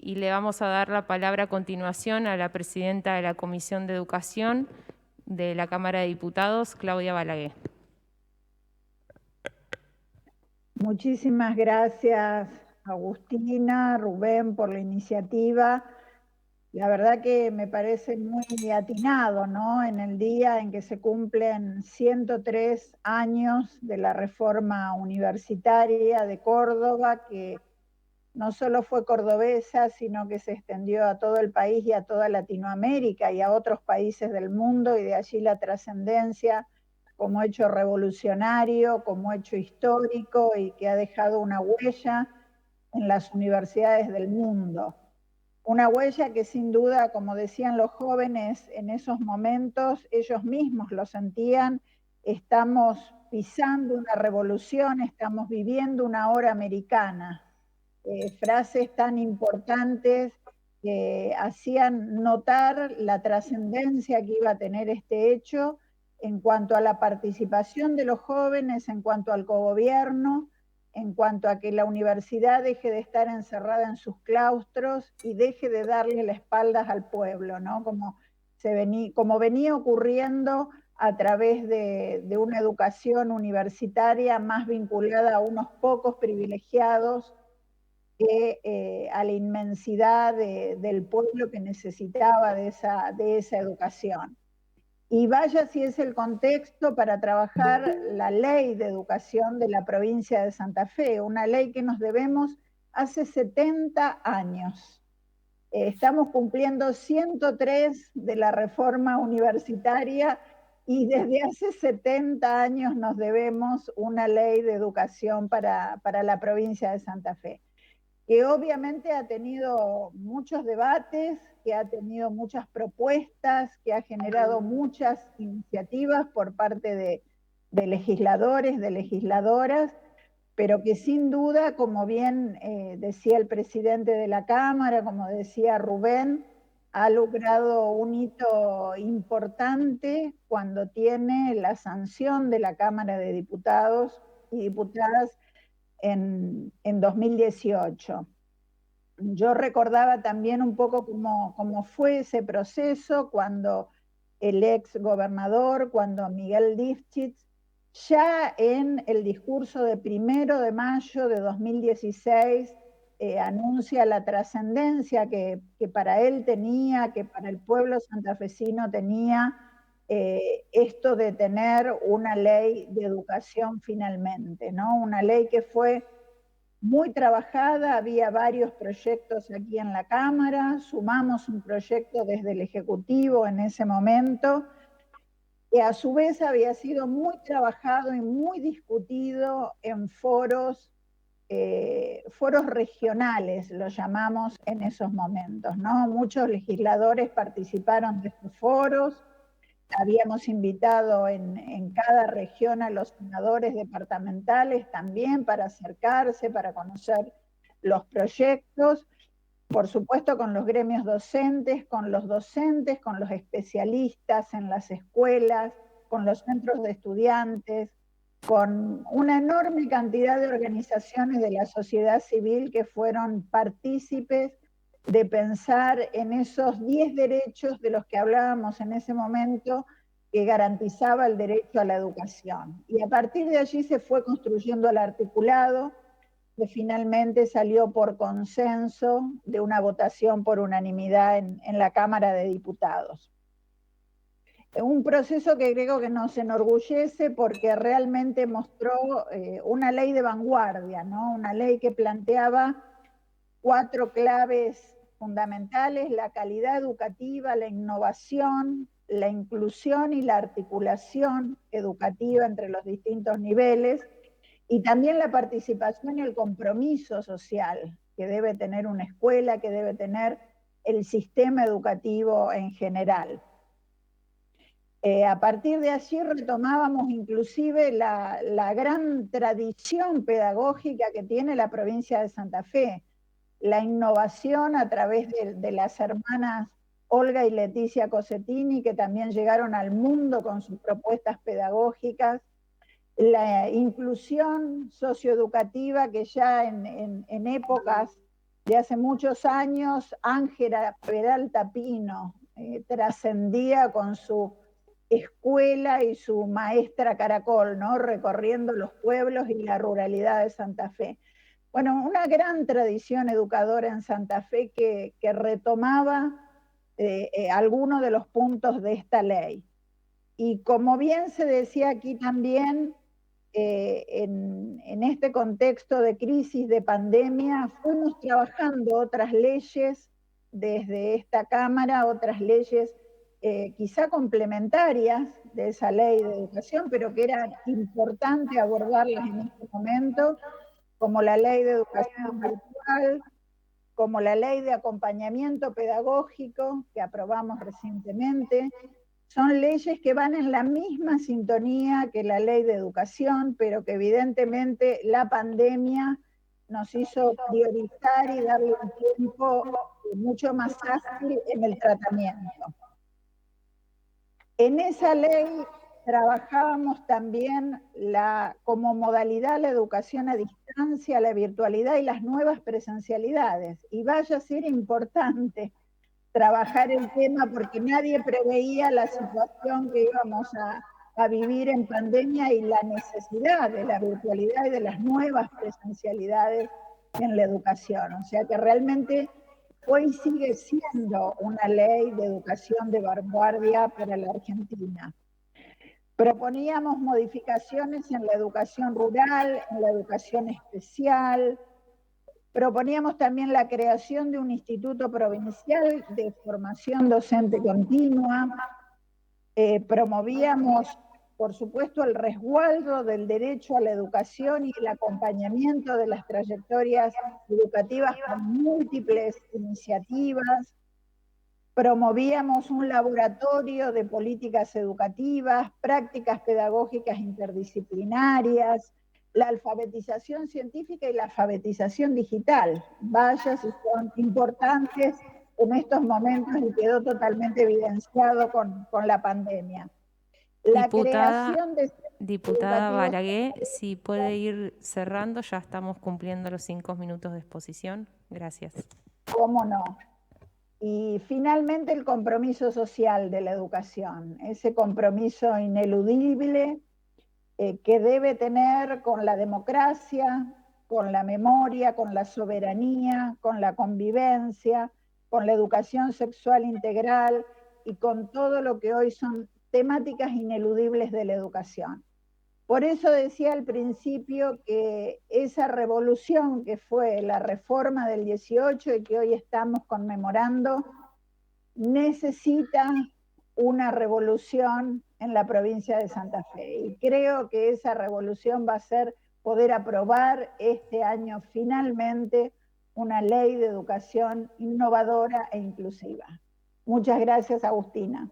y le vamos a dar la palabra a continuación a la presidenta de la Comisión de Educación de la Cámara de Diputados, Claudia Balaguer. Muchísimas gracias, Agustina, Rubén, por la iniciativa. La verdad que me parece muy atinado, ¿no? En el día en que se cumplen 103 años de la reforma universitaria de Córdoba, que no solo fue cordobesa, sino que se extendió a todo el país y a toda Latinoamérica y a otros países del mundo, y de allí la trascendencia como hecho revolucionario, como hecho histórico, y que ha dejado una huella en las universidades del mundo. Una huella que sin duda, como decían los jóvenes en esos momentos, ellos mismos lo sentían: estamos pisando una revolución, estamos viviendo una hora americana. Frases tan importantes que hacían notar la trascendencia que iba a tener este hecho en cuanto a la participación de los jóvenes, en cuanto al cogobierno, en cuanto a que la universidad deje de estar encerrada en sus claustros y deje de darle la espalda al pueblo, ¿no? Como venía ocurriendo a través de una educación universitaria más vinculada a unos pocos privilegiados que a la inmensidad del pueblo que necesitaba de esa educación. Y vaya si es el contexto para trabajar la ley de educación de la provincia de Santa Fe, una ley que nos debemos hace 70 años. Estamos cumpliendo 103 de la reforma universitaria y desde hace 70 años nos debemos una ley de educación para la provincia de Santa Fe, que obviamente ha tenido muchos debates, que ha tenido muchas propuestas, que ha generado muchas iniciativas por parte de legisladores, de legisladoras, pero que sin duda, como bien decía el presidente de la Cámara, como decía Rubén, ha logrado un hito importante cuando tiene la sanción de la Cámara de Diputados y Diputadas en 2018. Yo recordaba también un poco cómo fue ese proceso cuando el ex gobernador, cuando Miguel Lifchitz, ya en el discurso de 1 de mayo de 2016, anuncia la trascendencia que para él tenía, que para el pueblo santafesino tenía, esto de tener una ley de educación finalmente, ¿no? Una ley que fue muy trabajada, había varios proyectos aquí en la Cámara, sumamos un proyecto desde el Ejecutivo en ese momento, que a su vez había sido muy trabajado y muy discutido en foros regionales, lo llamamos en esos momentos, ¿no? Muchos legisladores participaron de estos foros. Habíamos invitado en cada región a los senadores departamentales también para acercarse, para conocer los proyectos, por supuesto con los gremios docentes, con los especialistas en las escuelas, con los centros de estudiantes, con una enorme cantidad de organizaciones de la sociedad civil que fueron partícipes de pensar en esos 10 derechos de los que hablábamos en ese momento, que garantizaba el derecho a la educación. Y a partir de allí se fue construyendo el articulado, que finalmente salió por consenso de una votación por unanimidad en la Cámara de Diputados. Un proceso que creo que nos enorgullece porque realmente mostró una ley de vanguardia, ¿no? Una ley que planteaba 4 claves fundamentales: la calidad educativa, la innovación, la inclusión y la articulación educativa entre los distintos niveles, y también la participación y el compromiso social que debe tener una escuela, que debe tener el sistema educativo en general. A partir de allí retomábamos inclusive la gran tradición pedagógica que tiene la provincia de Santa Fe, la innovación a través de las hermanas Olga y Leticia Cosetini, que también llegaron al mundo con sus propuestas pedagógicas, la inclusión socioeducativa que ya en épocas de hace muchos años, Ángela Peralta Pino trascendía con su escuela y su maestra Caracol, ¿no? Recorriendo los pueblos y la ruralidad de Santa Fe. Bueno, una gran tradición educadora en Santa Fe que retomaba algunos de los puntos de esta ley. Y como bien se decía aquí también, en este contexto de crisis, de pandemia, fuimos trabajando otras leyes desde esta Cámara, otras leyes quizá complementarias de esa ley de educación, pero que era importante abordarlas en este momento, como la ley de educación virtual, como la ley de acompañamiento pedagógico que aprobamos recientemente. Son leyes que van en la misma sintonía que la ley de educación, pero que evidentemente la pandemia nos hizo priorizar y darle un tiempo mucho más ágil en el tratamiento. En esa ley trabajábamos también como modalidad la educación a distancia, la virtualidad y las nuevas presencialidades. Y vaya a ser importante trabajar el tema porque nadie preveía la situación que íbamos a vivir en pandemia y la necesidad de la virtualidad y de las nuevas presencialidades en la educación. O sea que realmente hoy sigue siendo una ley de educación de vanguardia para la Argentina. Proponíamos modificaciones en la educación rural, en la educación especial. Proponíamos también la creación de un instituto provincial de formación docente continua. Promovíamos, por supuesto, el resguardo del derecho a la educación y el acompañamiento de las trayectorias educativas con múltiples iniciativas. Promovíamos un laboratorio de políticas educativas, prácticas pedagógicas interdisciplinarias, la alfabetización científica y la alfabetización digital. Vaya si son importantes en estos momentos y quedó totalmente evidenciado con la pandemia. La creación de... Diputada Balaguer, si puede ir cerrando, ya estamos cumpliendo los 5 minutos de exposición. Gracias. ¿Cómo no? Y finalmente el compromiso social de la educación, ese compromiso ineludible que debe tener con la democracia, con la memoria, con la soberanía, con la convivencia, con la educación sexual integral y con todo lo que hoy son temáticas ineludibles de la educación. Por eso decía al principio que esa revolución que fue la reforma del 18 y que hoy estamos conmemorando, necesita una revolución en la provincia de Santa Fe. Y creo que esa revolución va a ser poder aprobar este año finalmente una ley de educación innovadora e inclusiva. Muchas gracias, Agustina.